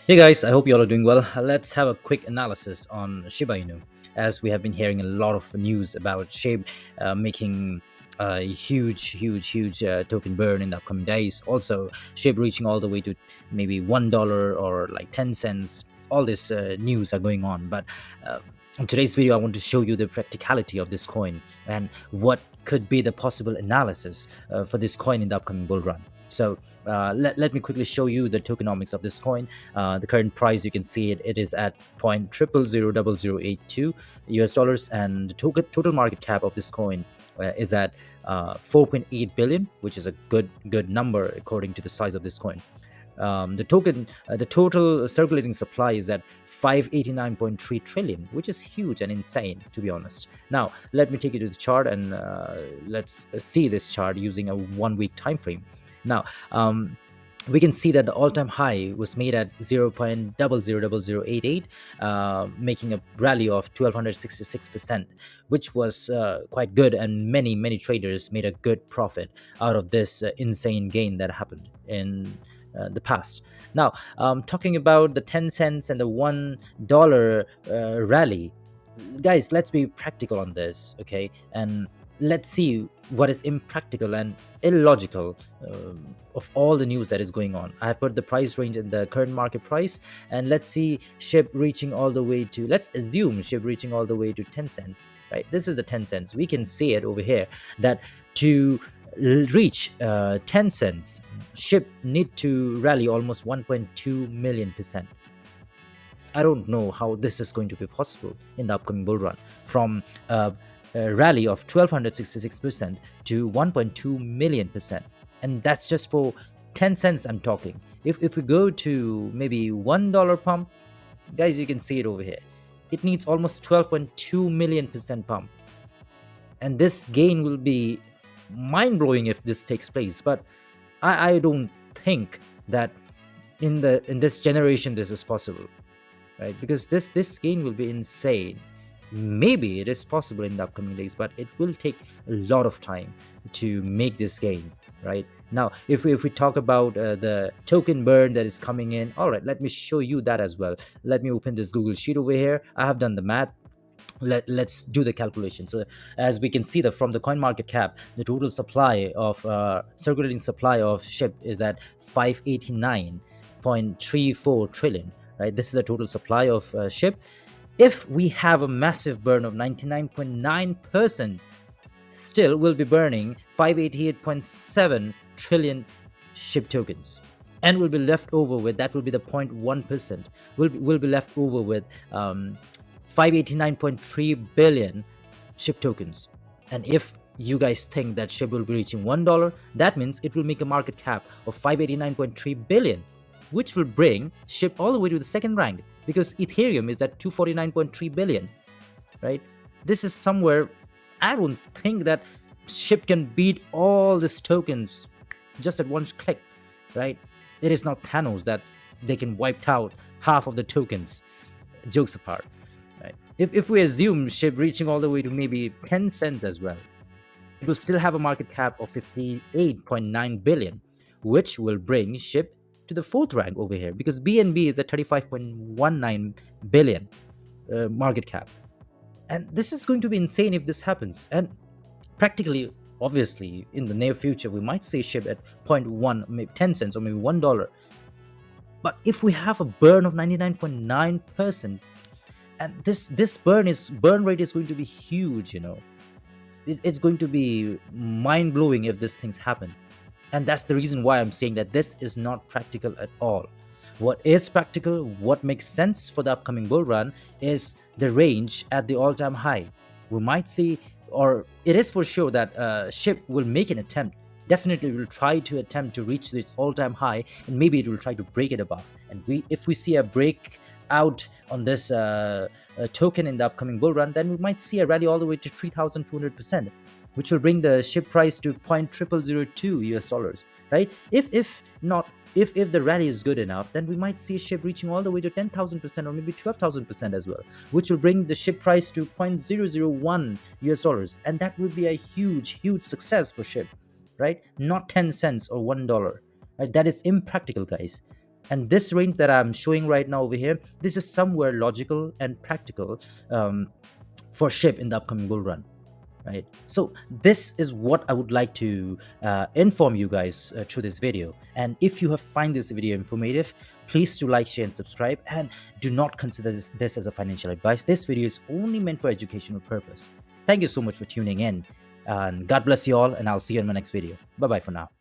Hey guys, I hope you all are doing well. Let's have a quick analysis on Shiba Inu, as we have been hearing a lot of news about SHIB making a huge token burn in the upcoming days. Also, SHIB reaching all the way to maybe $1 or like 10 cents. All this news are going on, but uh, in today's video, I want to show you the practicality of this coin and what could be the possible analysis for this coin in the upcoming bull run. So let me quickly show you the tokenomics of this coin. The current price, you can see it is at 0.000082 US dollars, and the total market cap of this coin is at 4.8 billion, which is a good number according to the size of this coin. The total circulating supply is at 589.3 trillion, which is huge and insane, to be honest. Now let me take you to the chart, and let's see this chart using a 1 week time frame. Now we can see that the all-time high was made at 0.000088, making a rally of 1266%, which was quite good, and many traders made a good profit out of this insane gain that happened in the past. Now, talking about the 10 cents and the $1 rally, guys, let's be practical on this, okay? And let's see what is impractical and illogical of all the news that is going on. I have put the price range in the current market price, and let's see SHIB reaching all the way to, let's assume SHIB reaching all the way to 10 cents, right? This is the 10 cents. We can see it over here that to reach 10 cents, SHIB need to rally almost 1.2 million percent. I don't know how this is going to be possible in the upcoming bull run, from a rally of 1266% to 1.2 million percent. And that's just for 10 cents I'm talking. If we go to maybe $1 pump, guys, you can see it over here. It needs almost 12.2 million percent pump. And this gain will be mind blowing if this takes place. But I don't think that in this generation this is possible, right? Because this gain will be insane. Maybe it is possible in the upcoming days, but it will take a lot of time to make this gain, right? Now if we talk about the token burn that is coming in, all right, let me show you that as well. Let me open this Google sheet over here. I have done the math. Let's do the calculation. So as we can see, that from the coin market cap, the total supply of circulating supply of SHIB is at 589.34 trillion, right? This is the total supply of SHIB. If we have a massive burn of 99.9%, still we'll be burning 588.7 trillion SHIB tokens, and we'll be left over with, that will be the 0.1%, we'll be left over with 589.3 billion SHIB tokens. And if you guys think that SHIB will be reaching $1, that means it will make a market cap of 589.3 billion, which will bring SHIB all the way to the second rank, because Ethereum is at 249.3 billion, right? This is somewhere, I don't think that SHIB can beat all these tokens just at one click, right? It is not Thanos that they can wipe out half of the tokens. Jokes apart, right? If we assume SHIB reaching all the way to maybe 10 cents as well, it will still have a market cap of 58.9 billion, which will bring SHIB to the fourth rank over here, because BNB is at 35.19 billion market cap. And this is going to be insane if this happens. And practically, obviously, in the near future, we might see SHIB at 0.1, maybe 10 cents or maybe $1. But if we have a burn of 99.9%, and this burn rate is going to be huge, it's going to be mind blowing if these things happen. And that's the reason why I'm saying that this is not practical at all. What is practical, what makes sense for the upcoming bull run, is the range at the all-time high. We might see, or it is for sure that SHIB will make an attempt. Definitely will try to attempt to reach this all-time high, and maybe it will try to break it above. And if we see a break out on this token in the upcoming bull run, then we might see a rally all the way to 3,200%, which will bring the SHIB price to 0.0002 US dollars, right? If not, if the rally is good enough, then we might see SHIB reaching all the way to 10,000% or maybe 12,000% as well, which will bring the SHIB price to 0.001 US dollars, and that would be a huge success for SHIB, right? Not 10 cents or $1, right? That is impractical, guys. And this range that I'm showing right now over here, this is somewhere logical and practical for SHIB in the upcoming bull run. Right, so this is what I would like to inform you guys through this video. And if you have find this video informative, please do like, share, and subscribe, and do not consider this as a financial advice. This video is only meant for educational purpose. Thank you so much for tuning in, and God bless you all, and I'll see you in my next video. Bye bye for now.